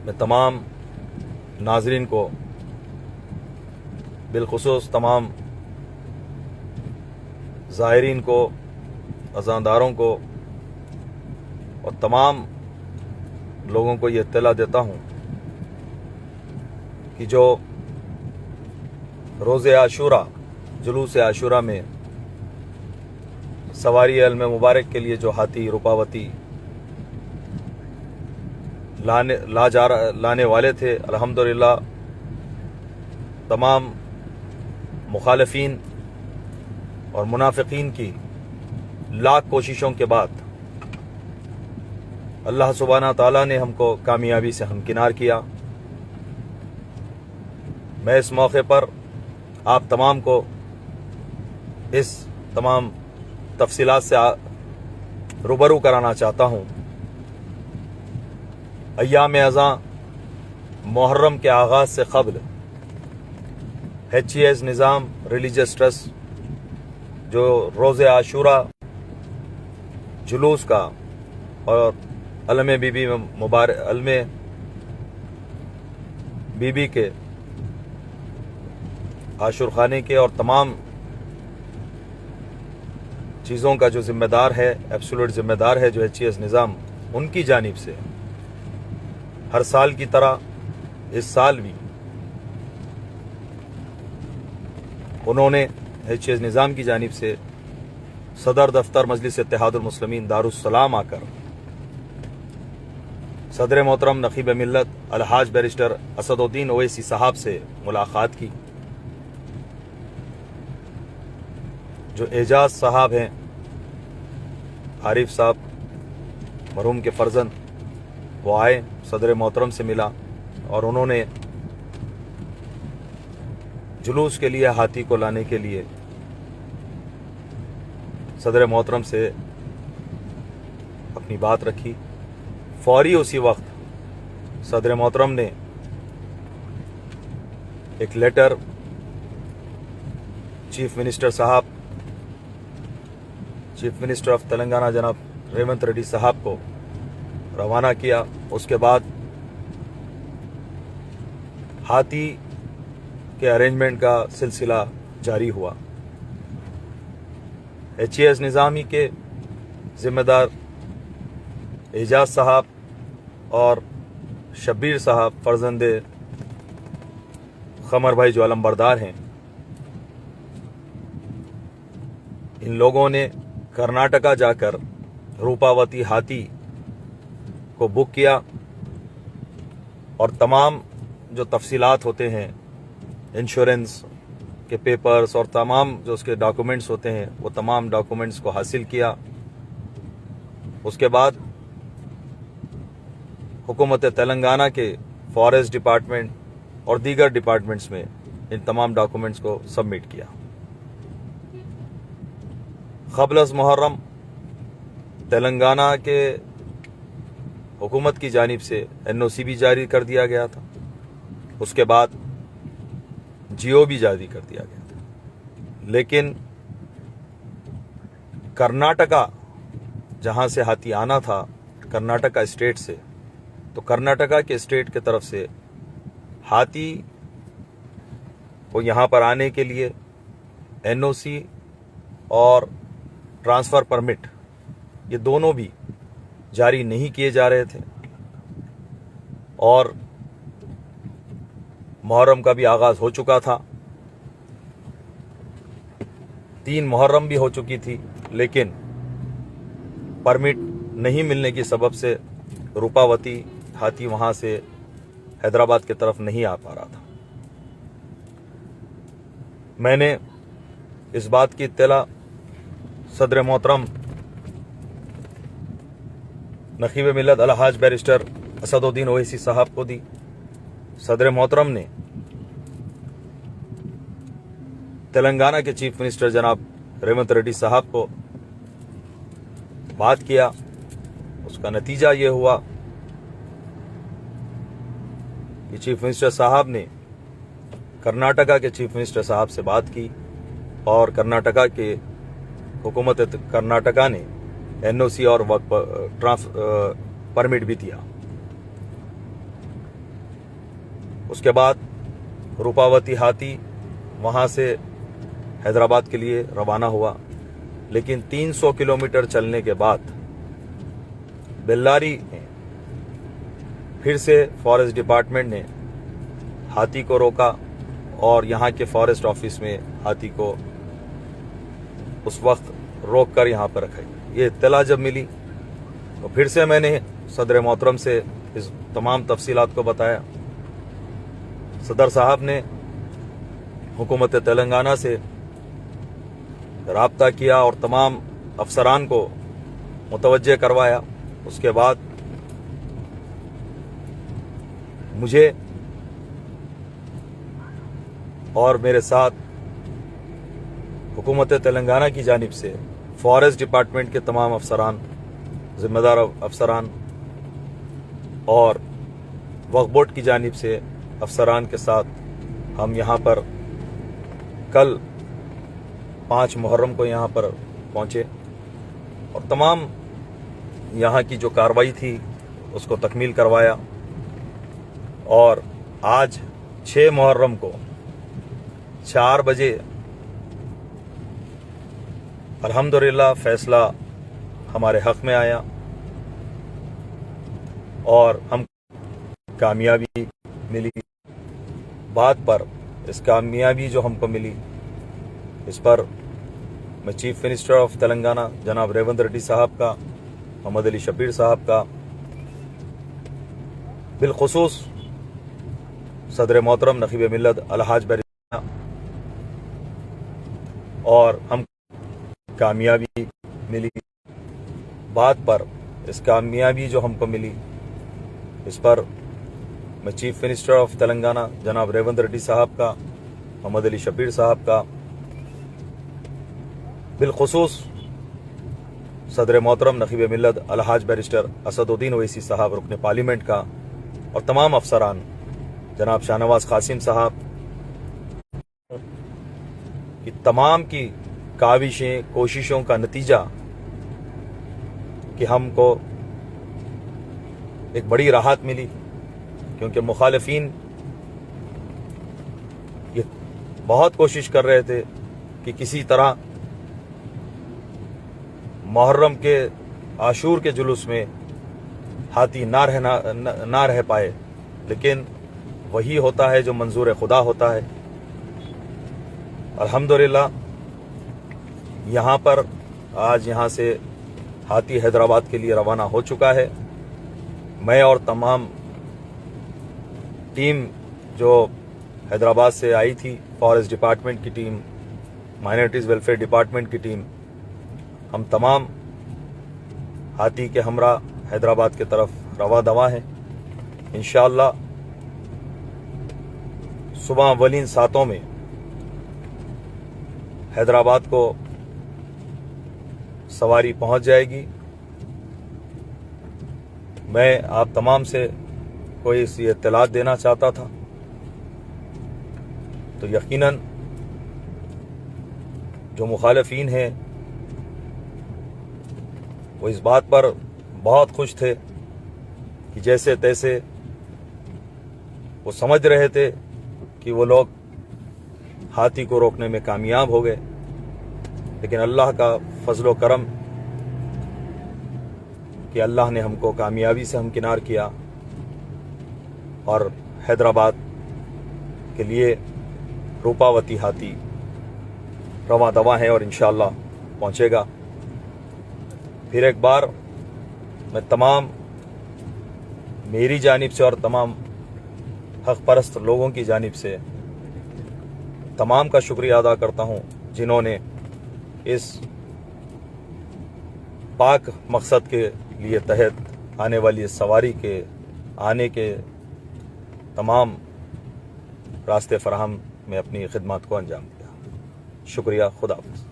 मैं तमाम नाजरीन को, बिलखुसूस तमाम ज़ाहिरीन को, अज़ानदारों को और तमाम लोगों को ये इत्तला देता हूँ कि जो रोज़े आशूरा, जुलूस आशूरा में सवारी अलम मुबारक के लिए जो हाथी रूपावती लाने वाले थे, अल्हम्दुलिल्लाह तमाम मुखालिफिन और मुनाफिकीन की लाख कोशिशों के बाद अल्लाह सुब्हाना ताला ने हमको कामयाबी से हमकिनार किया। मैं इस मौके पर आप तमाम को इस तमाम तफसीलात से रूबरू कराना चाहता हूँ। अय्याम अज़ा मुहर्रम के आगाज़ से क़ब्ल HES निज़ाम रिलीजियस ट्रस्ट जो रोज़े आशूरा जुलूस का और अलम बीबी के आशूर खाने के और तमाम चीज़ों का जो ज़िम्मेदार है, एब्सोल्यूट ज़िम्मेदार है जो HES निज़ाम, उनकी जानिब से हर साल की तरह इस साल भी उन्होंने HES निज़ाम की जानिब से सदर दफ्तर मजलिस इत्तेहादुल मुस्लिमीन दारुस्सलाम आकर सदर मोहतरम नकीब मिल्लत अलहाज बैरिस्टर असदुद्दीन ओवैसी साहब से मुलाकात की। जो एजाज साहब हैं, आरिफ साहब मरहूम के फर्जंद, वो आए, सदर मोहतरम से मिला और उन्होंने जुलूस के लिए हाथी को लाने के लिए सदर मोहतरम से अपनी बात रखी। फौरी उसी वक्त सदर मोहतरम ने एक letter chief minister of Telangana जनाब रेवंत रेड्डी साहब को रवाना किया। उसके बाद हाथी के अरेंजमेंट का सिलसिला जारी हुआ। HES निज़ामी के ज़िम्मेदार एजाज साहब और शब्बीर साहब फर्जंदे खमर भाई जो अलंबरदार हैं, इन लोगों ने कर्नाटका जाकर रूपावती हाथी को बुक किया और तमाम जो तफसीलात होते हैं, इंश्योरेंस के पेपर्स और तमाम जो उसके डॉक्यूमेंट्स होते हैं, वो तमाम डॉक्यूमेंट्स को हासिल किया। उसके बाद हुकूमत तेलंगाना के फॉरेस्ट डिपार्टमेंट और दीगर डिपार्टमेंट्स में इन तमाम डॉक्यूमेंट्स को सबमिट किया। क़ब्ल मुहर्रम तेलंगाना के हुकूमत की जानिब से NOC भी जारी कर दिया गया था। उसके बाद GO भी जारी कर दिया गया था। लेकिन कर्नाटका जहां से हाथी आना था, कर्नाटका स्टेट से, तो कर्नाटका के स्टेट की तरफ से हाथी को यहां पर आने के लिए NOC और ट्रांसफ़र परमिट, ये दोनों भी जारी नहीं किए जा रहे थे और मुहर्रम का भी आगाज़ हो चुका था। 3 मुहर्रम भी हो चुकी थी, लेकिन परमिट नहीं मिलने की सबब से रूपावती हाथी वहां से हैदराबाद की तरफ नहीं आ पा रहा था। मैंने इस बात की इत्तला सदर मोहतरम नकीब मिल्लत अलहाज बैरिस्टर असदुद्दीन ओवैसी साहब को दी। सदर मोहतरम ने तेलंगाना के चीफ मिनिस्टर जनाब रेवंत रेड्डी साहब को बात किया। उसका नतीजा ये हुआ कि चीफ मिनिस्टर साहब ने कर्नाटका के चीफ मिनिस्टर साहब से बात की और कर्नाटका के हुकूमत कर्नाटका ने NOC और वर्क परमिट भी दिया। اس کے بعد روپاوتی ہاتھی وہاں سے حیدرآباد کے لیے روانہ ہوا، لیکن 300 کلومیٹر چلنے کے بعد بیلاری میں پھر سے فارسٹ ڈپارٹمنٹ نے ہاتھی کو روکا اور یہاں کے فارسٹ آفس میں ہاتھی کو اس وقت روک کر یہاں پر رکھا گیا۔ یہ اطلاع جب ملی تو پھر سے میں نے صدر محترم سے اس تمام تفصیلات کو بتایا۔ صدر صاحب نے حکومت تلنگانہ سے رابطہ کیا اور تمام افسران کو متوجہ کروایا۔ اس کے بعد مجھے اور میرے ساتھ حکومت تلنگانہ کی جانب سے فارسٹ ڈپارٹمنٹ کے تمام افسران، ذمہ دار افسران اور وقف بورڈ کی جانب سے افسران کے ساتھ ہم یہاں پر کل 5 محرم کو یہاں پر پہنچے اور تمام یہاں کی جو کارروائی تھی اس کو تکمیل کروایا، اور آج 6 محرم کو 4 بجے الحمدللہ فیصلہ ہمارے حق میں آیا اور ہم کامیابی ملی۔ بات پر اس کامیابی جو ہم کو ملی اس پر میں چیف منسٹر آف تلنگانہ جناب ریونت ریڈی صاحب کا، محمد علی شبیر صاحب کا، بالخصوص صدر محترم نقیب ملت الحاج بیرسٹر اور ہم کامیابی ملی۔ بات پر اس کامیابی جو ہم کو ملی اس پر میں چیف منسٹر آف تلنگانہ جناب ریونت ریڈی صاحب کا، محمد علی شبیر صاحب کا، بالخصوص صدر محترم نقیب ملت الحاج بیرسٹر اسد الدین اویسی صاحب رکن پارلیمنٹ کا اور تمام افسران، جناب شاہ نواز قاسم صاحب کی تمام کی کاوشیں، کوششوں کا نتیجہ کہ ہم کو ایک بڑی راحت ملی، کیونکہ مخالفین یہ بہت کوشش کر رہے تھے کہ کسی طرح محرم کے عاشور کے جلوس میں ہاتھی نہ رہ پائے، لیکن وہی ہوتا ہے جو منظور خدا ہوتا ہے۔ الحمدللہ یہاں پر آج یہاں سے ہاتھی حیدرآباد کے لیے روانہ ہو چکا ہے۔ میں اور تمام ٹیم جو حیدرآباد سے آئی تھی، فارسٹ ڈپارٹمنٹ کی ٹیم، مائنرٹیز ویلفیئر ڈپارٹمنٹ کی ٹیم، ہم تمام ہاتھی کے ہمراہ حیدرآباد کی طرف رواں دواں ہیں۔ انشاءاللہ صبح اولین ساتوں میں حیدرآباد کو سواری پہنچ جائے گی۔ میں آپ تمام سے کوئی سی اطلاعات دینا چاہتا تھا، تو یقیناً جو مخالفین ہیں وہ اس بات پر بہت خوش تھے کہ جیسے تیسے وہ سمجھ رہے تھے کہ وہ لوگ ہاتھی کو روکنے میں کامیاب ہو گئے، لیکن اللہ کا فضل و کرم کہ اللہ نے ہم کو کامیابی سے ہمکنار کیا اور حیدرآباد کے لیے روپاوتی ہاتھی رواں دواں ہے اور انشاءاللہ پہنچے گا۔ پھر ایک بار میں تمام میری جانب سے اور تمام حق پرست لوگوں کی جانب سے تمام کا شکریہ ادا کرتا ہوں، جنہوں نے اس پاک مقصد کے لیے تحت آنے والی اس سواری کے آنے کے تمام راستے فراہم میں اپنی خدمات کو انجام دیا۔ شکریہ، خدا حافظ۔